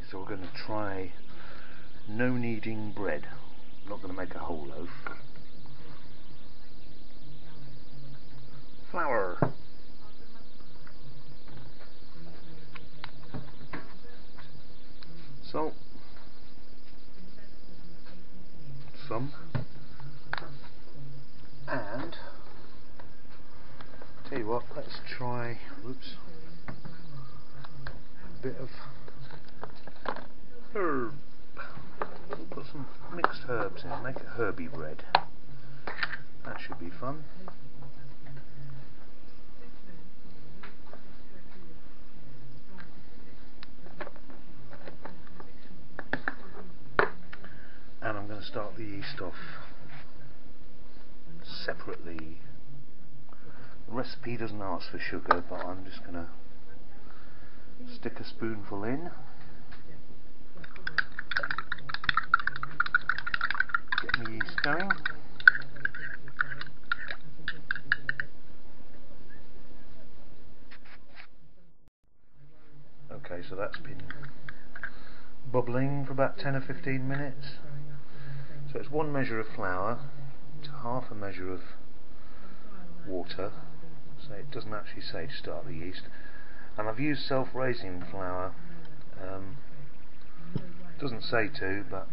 So we're going to try no kneading bread. I'm not going to make a whole loaf. Flour. Salt. Some. And tell you what, let's try a bit of herb. We'll put some mixed herbs in, make a herby bread. That should be fun. And I'm going to start the yeast off separately. The recipe doesn't ask for sugar, but I'm just going to stick a spoonful in. Get my yeast going. Okay, so that's been bubbling for about 10 or 15 minutes. So it's 1 measure of flour to half a measure of water. So it doesn't actually say to start the yeast. And I've used self-raising flour. Doesn't say to, but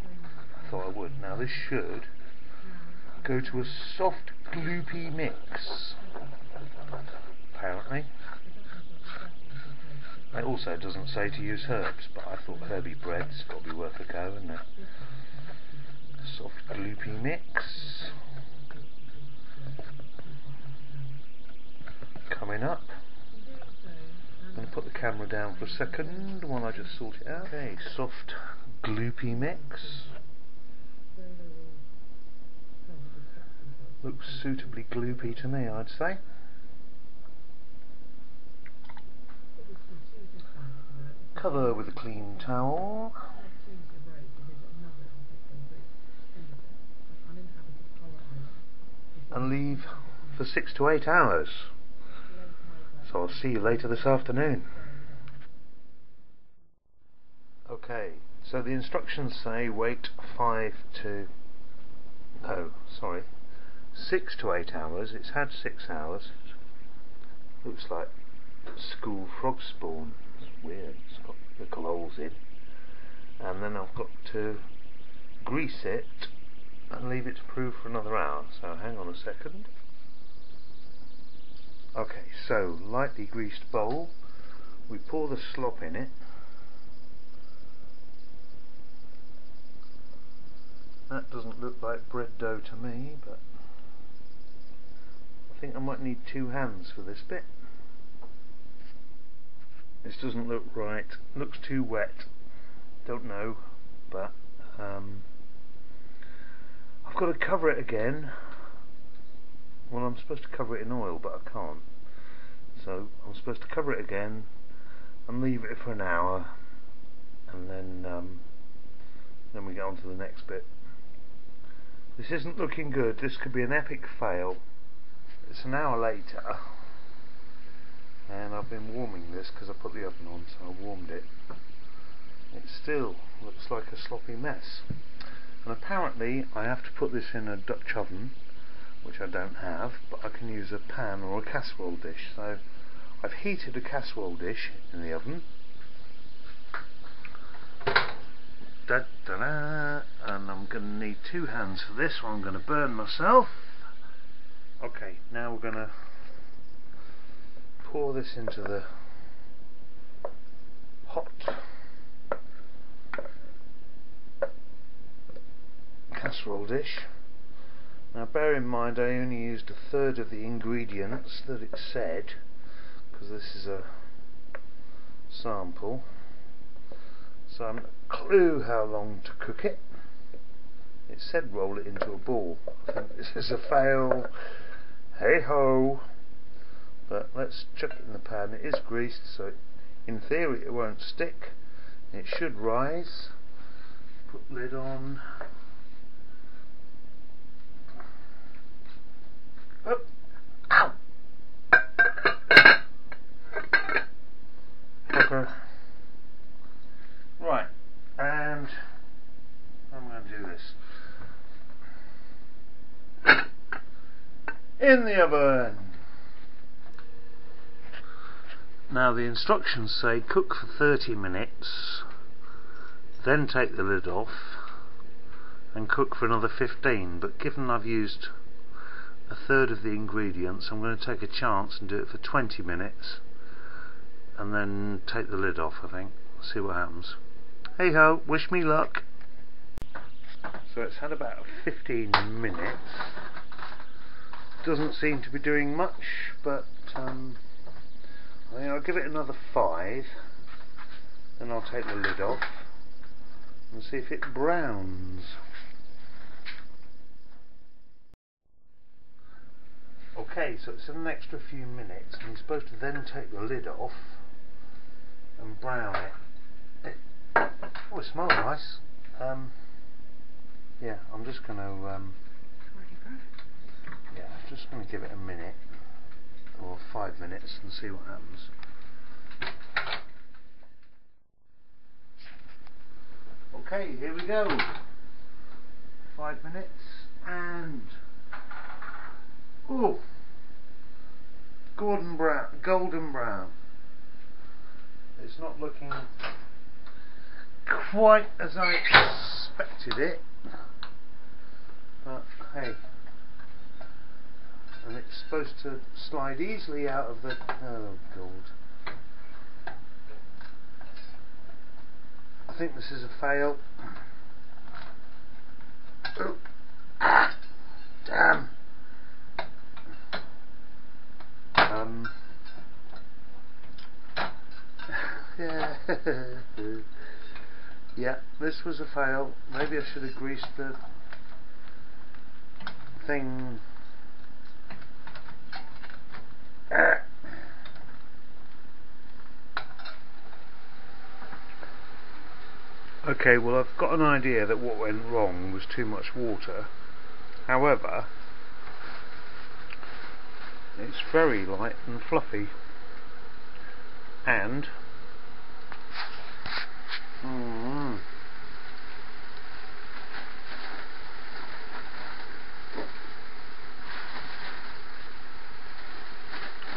I thought I would. Now this should go to a soft, gloopy mix. Apparently. It also doesn't say to use herbs, but I thought herby bread's got to be worth a go, isn't it? Soft, gloopy mix. Coming up. I'm going to put the camera down for a second while I just sort it out. Okay, soft, gloopy mix. Looks suitably gloopy to me, I'd say. Cover with a clean towel. And leave for 6 to 8 hours. So I'll see you later this afternoon. Okay, so the instructions say wait 6 to 8 hours. It's had 6 hours. Looks like school frog spawn. It's weird, it's got little holes in. And then I've got to grease it and leave it to prove for another hour. So hang on a second. Okay, so lightly greased bowl. We pour the slop in it. That doesn't look like bread dough to me, but I think I might need 2 hands for this bit. This doesn't look right. Looks too wet. Don't know, but I've got to cover it again. Well, I'm supposed to cover it in oil, but I can't. So I'm supposed to cover it again and leave it for an hour, and then we get on to the next bit. This isn't looking good. This could be an epic fail. It's an hour later, and I've been warming this because I put the oven on, so I warmed it. It still looks like a sloppy mess. And apparently I have to put this in a Dutch oven, which I don't have, but I can use a pan or a casserole dish. So I've heated a casserole dish in the oven. Da-da-da, and I'm going to need 2 hands for this, or I'm going to burn myself. Okay, now we're going to pour this into the hot casserole dish. Now bear in mind I only used 1/3 of the ingredients that it said, because this is a sample, so I haven't a clue how long to cook it. It said roll it into a ball. I think this is a fail. Hey ho! But let's chuck it in the pan. It is greased, so in theory it won't stick. It should rise. Put lid on. Oh! Ow! Fucker. in the oven. Now the instructions say cook for 30 minutes, then take the lid off and cook for another 15, but given I've used a third of the ingredients, I'm going to take a chance and do it for 20 minutes and then take the lid off, I think. See what happens. Hey ho, wish me luck. So it's had about 15 minutes. Doesn't seem to be doing much, but I think I'll give it another 5, then I'll take the lid off and see if it browns. Okay, so it's had an extra few minutes, and I'm supposed to then take the lid off and brown it. Oh, it smells nice. Yeah, I'm just going to just going to give it a minute or 5 minutes and see what happens. Okay, here we go. 5 minutes and oh, golden brown. It's not looking quite as I expected it, but hey. And it's supposed to slide easily out of the... oh god. I think this is a fail. Oh. Ah, damn. Yeah, this was a fail. Maybe I should have greased the thing. Okay, well I've got an idea that what went wrong was too much water. However, it's very light and fluffy, and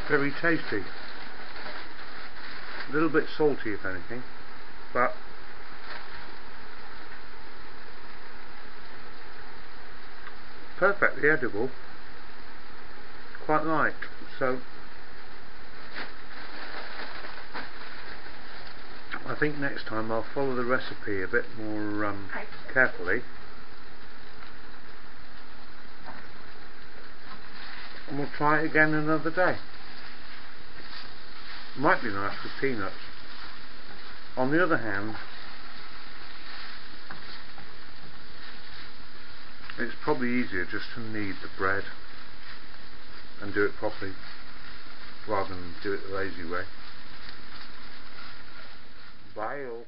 very tasty. A little bit salty if anything, but perfectly edible. Quite light. So I think next time I'll follow the recipe a bit more carefully, and we'll try it again another day. Might be nice with peanuts. On the other hand, it's probably easier just to knead the bread and do it properly rather than do it the lazy way. Bye all.